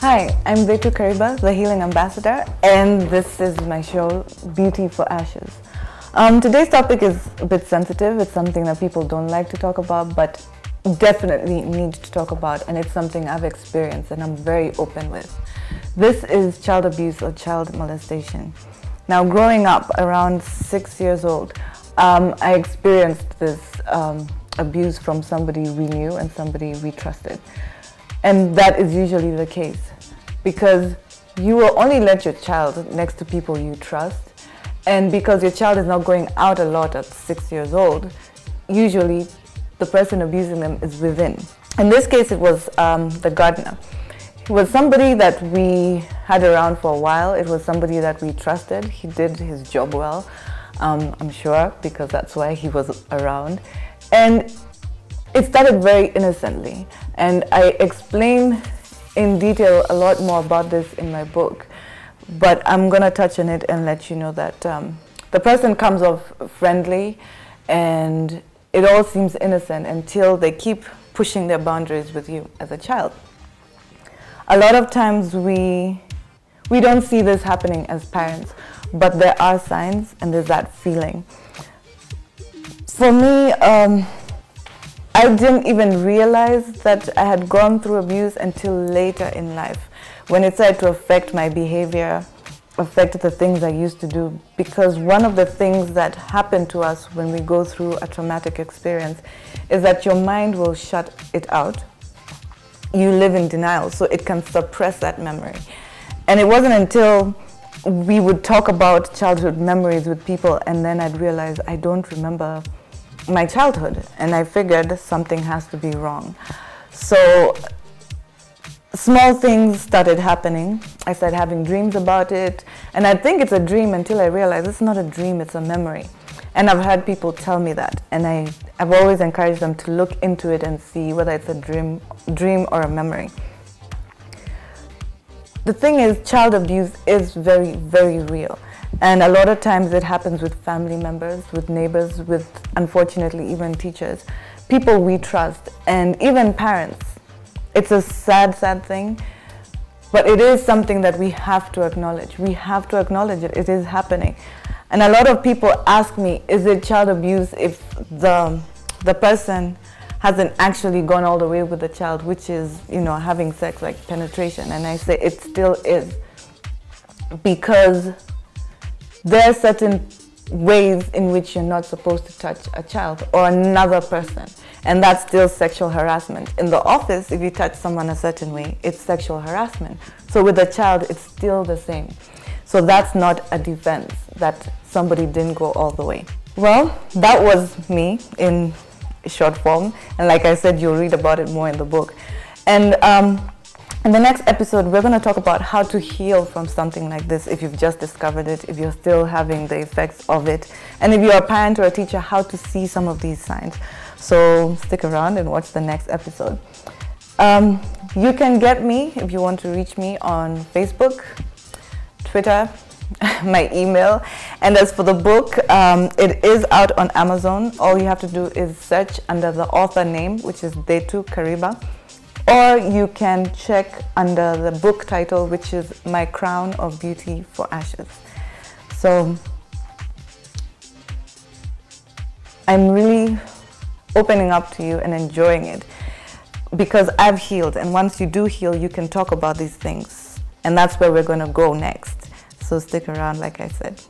Hi, I'm Kariba, the Healing Ambassador, and this is my show, Beauty for Ashes. Today's topic is a bit sensitive. It's something that people don't like to talk about, but definitely need to talk about, and it's something I've experienced and I'm very open with. This is child abuse or child molestation. Now, growing up around 6 years old, I experienced this abuse from somebody we knew and somebody we trusted. And that is usually the case, because you will only let your child next to people you trust, and because your child is not going out a lot at 6 years old, usually the person abusing them is within. In this case, it was the gardener. He was somebody that we had around for a while. It was somebody that we trusted. He did his job well, I'm sure, because that's why he was around. And it started very innocently, and I explain in detail a lot more about this in my book, but I'm going to touch on it and let you know that the person comes off friendly and it all seems innocent until they keep pushing their boundaries with you as a child. A lot of times we don't see this happening as parents, but there are signs and there's that feeling. For me, I didn't even realize that I had gone through abuse until later in life, when it started to affect my behavior, affect the things I used to do. Because one of the things that happen to us when we go through a traumatic experience is that your mind will shut it out. You live in denial, so it can suppress that memory. And it wasn't until we would talk about childhood memories with people, and then I'd realize I don't remember my childhood, and I figured something has to be wrong. So small things started happening. I started having dreams about it, and I think it's a dream until I realized it's not a dream, it's a memory. And I've had people tell me that, and I've always encouraged them to look into it and see whether it's a dream or a memory. The thing is, child abuse is very, very real. And a lot of times it happens with family members, with neighbors, with, unfortunately, even teachers, people we trust, and even parents. It's a sad, sad thing, but it is something that we have to acknowledge. We have to acknowledge it. It is happening. And a lot of people ask me, is it child abuse if the person hasn't actually gone all the way with the child, which is, having sex, like penetration? And I say it still is, because there are certain ways in which you're not supposed to touch a child or another person, and that's still sexual harassment. In the office, if you touch someone a certain way, it's sexual harassment. So with a child, it's still the same. So that's not a defense that somebody didn't go all the way. Well, that was me in short form, and like I said, you'll read about it more in the book. And in the next episode, we're going to talk about how to heal from something like this if you've just discovered it, if you're still having the effects of it, and if you're a parent or a teacher, how to see some of these signs. So stick around and watch the next episode. You can get me, if you want to reach me, on Facebook, Twitter, my email. And as for the book, it is out on Amazon. All you have to do is search under the author name, which is Detu Kariba. Or you can check under the book title, which is My Crown of Beauty for Ashes. So I'm really opening up to you and enjoying it, because I've healed, and once you do heal, you can talk about these things, and that's where we're going to go next. So stick around, like I said.